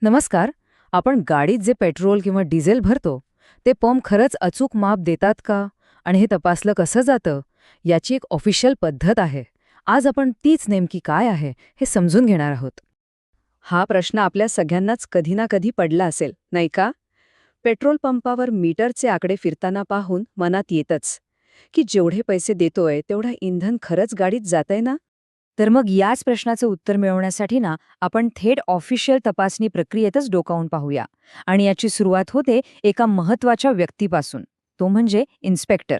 नमस्कार. आपण गाडीत जे पेट्रोल किंवा डिझेल भरतो ते पंप खरंच अचूक माप देतात का आणि हे तपासलं कसं जातं याची एक ऑफिशियल पद्धत आहे. आज आपण तीच नेमकी काय आहे हे समजून घेणार आहोत. हा प्रश्न आपल्या सगळ्यांनाच कधी ना कधी पडला असेल, नाही का? पेट्रोल पंपावर मीटरचे आकडे फिरताना पाहून मनात येतच की जेवढे पैसे देतोय तेवढं इंधन खरंच गाडीत जातंय ना. तर मग याच प्रश्नाचं उत्तर मिळवण्यासाठी ना आपण थेट ऑफिशियल तपासणी प्रक्रियेतच डोकावून पाहूया. आणि याची सुरुवात होते एका महत्वाच्या व्यक्तीपासून, तो म्हणजे इन्स्पेक्टर.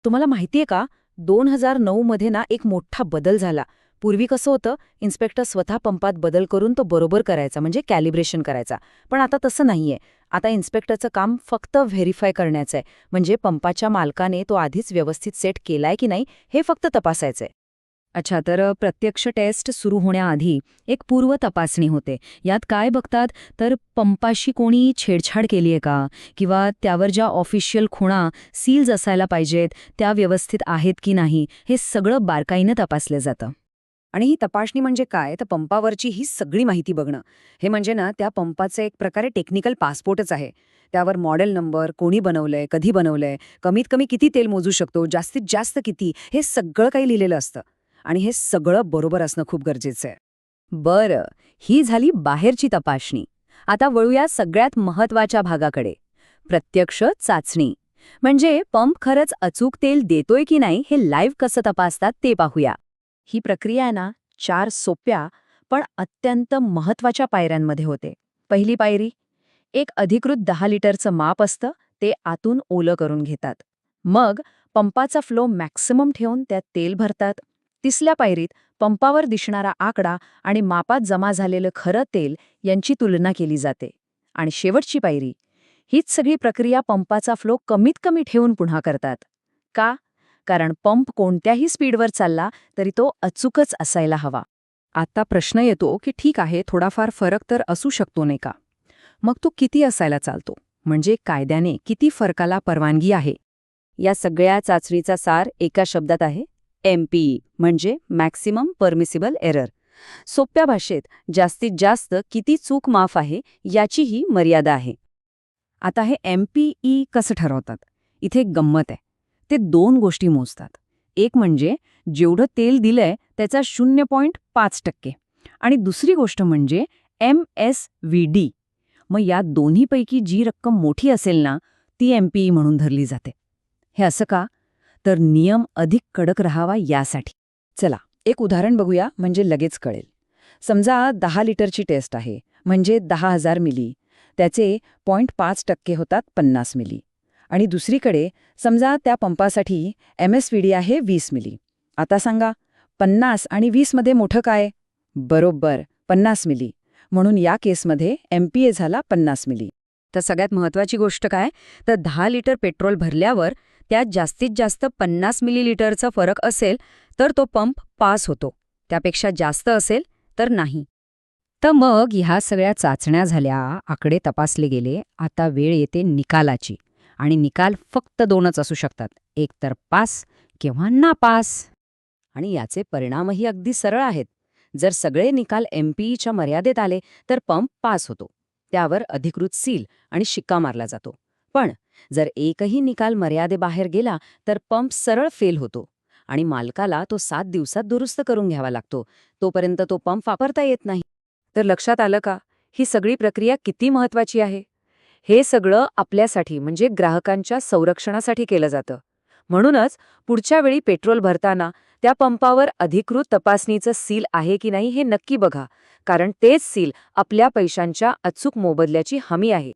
तुम्हाला माहितीये का, 2009 मध्ये ना एक मोठा बदल झाला. पूर्वी कसं होतं, इन्स्पेक्टर स्वतः पंपात बदल करून तो बरोबर करायचा, म्हणजे कॅलिब्रेशन करायचा. पण आता तसं नाहीये. आता इन्स्पेक्टरचं काम फक्त व्हेरीफाय करण्याचं आहे, म्हणजे पंपाच्या मालकाने तो आधीच व्यवस्थित सेट केलाय की नाही हे फक्त तपासायचंय. अच्छा, तर प्रत्यक्ष टेस्ट सुरू होण्याआधी एक पूर्व तपासणी होते. यात काय बघतात, तर पंपाशी कोणी छेडछाड केली आहे का, किंवा त्यावर ज्या ऑफिशियल खुणा, सील्स असायला पाहिजेत त्या व्यवस्थित आहेत की नाही, हे सगळं बारकाईनं तपासलं जातं. आणि ही तपासणी म्हणजे काय, तर पंपावरची ही सगळी माहिती बघणं. हे म्हणजे ना त्या पंपाचं एक प्रकारे टेक्निकल पासपोर्टच आहे. त्यावर मॉडेल नंबर, कोणी बनवलंय, कधी बनवलंय, कमीत कमी किती तेल मोजू शकतो, जास्तीत जास्त किती, हे सगळं काही लिहिलेलं असतं. आणि हे सगळं बरोबर असणं खूप गरजेचं आहे. बरं, ही झाली बाहेरची तपासणी. आता वळूया सगळ्यात महत्वाच्या भागाकडे, प्रत्यक्ष चाचणी. म्हणजे पंप खरंच अचूक तेल देतोय की नाही हे लाईव्ह कसं तपासतात ते पाहूया. ही प्रक्रिया आहे ना 4 सोप्या पण अत्यंत महत्वाच्या पायऱ्यांमध्ये होते. पहिली पायरी, एक अधिकृत 10 लिटरचं माप असतं, ते आतून ओलं करून घेतात. मग पंपाचा फ्लो मॅक्सिमम ठेवून त्यात तेल भरतात. तिसऱ्या पायरीत पंपावर दिसणारा आकडा आणि मापात जमा झालेलं खरं तेल यांची तुलना केली जाते. आणि शेवटची पायरी, हीच सगळी प्रक्रिया पंपाचा फ्लो कमीत कमी ठेवून पुन्हा करतात. का? कारण पंप कोणत्याही स्पीडवर चालला तरी तो अचूकच असायला हवा. आता प्रश्न येतो की ठीक आहे, थोडाफार फरक तर असू शकतो नाही का? मग तो किती असायला चालतो? म्हणजे कायद्याने किती फरकाला परवानगी आहे? या सगळ्या चाचणीचा सार एका शब्दात आहे, MPE, म्हणजे मॅक्सिमम परमिसिबल एरर. सोप्या भाषेत जास्तीत जास्त किती चूक माफ आहे याची ही मर्यादा आहे. आता हे MPE कसं ठरवतात? इथे एक गंमत आहे. ते 2 गोष्टी मोजतात. एक म्हणजे जेवढं तेल दिलंय त्याचा 0.5% आणि दुसरी गोष्ट म्हणजे MSVD. मग या दोन्हीपैकी जी रक्कम मोठी असेल ना, ती MPE म्हणून धरली जाते. हे असं का? तर नियम अधिक कडक राहावा यासाठी. चला, एक उदाहरण बघूया म्हणजे लगेच कळेल. समजा 10 लिटरची टेस्ट आहे, म्हणजे 10,000 मिली. त्याचे 0.5% होतात 50 मिली. आणि दुसरीकडे समजा त्या पंपासाठी MSVD आहे 20 मिली. आता सांगा, 50 आणि 20 मध्ये मोठं काय? बरोबर, 50 मिली. म्हणून या केसमध्ये MPA झाला 50 मिली. तर सगळ्यात महत्वाची गोष्ट काय, तर 10 लिटर पेट्रोल भरल्यावर त्यात जास्तीत जास्त 50 मिलीलिटरचा फरक असेल तर तो पंप पास होतो. त्यापेक्षा जास्त असेल तर नाही. तर मग ह्या सगळ्या चाचण्या झाल्या, आकडे तपासले गेले. आता वेळ येते निकालाची. आणि निकाल फक्त 2च असू शकतात, एक तर पास किंवा नापास. आणि याचे परिणामही अगदी सरळ आहेत. जर सगळे निकाल MPEच्या मर्यादेत आले तर पंप पास होतो. त्यावर अधिकृत सील आणि शिक्का मारला जातो. पण जर एकही निकाल मर्यादेबाहेर गेला तर पंप सरळ फेल होतो आणि मालकाला तो 7 दिवसात दुरुस्त करून घ्यावा लागतो. तोपर्यंत तो पंप वापरता येत नाही. तर लक्षात आलं का, ही सगळी प्रक्रिया किती महत्वाची आहे? हे सगळं आपल्यासाठी, म्हणजे ग्राहकांच्या संरक्षणासाठी केलं जातं. म्हणूनच पुढच्या वेळी पेट्रोल भरताना त्या पंपावर अधिकृत तपासणीचं सील आहे की नाही हे नक्की बघा, कारण तेच सील आपल्या पैशांच्या अचूक मोबदल्याची हमी आहे.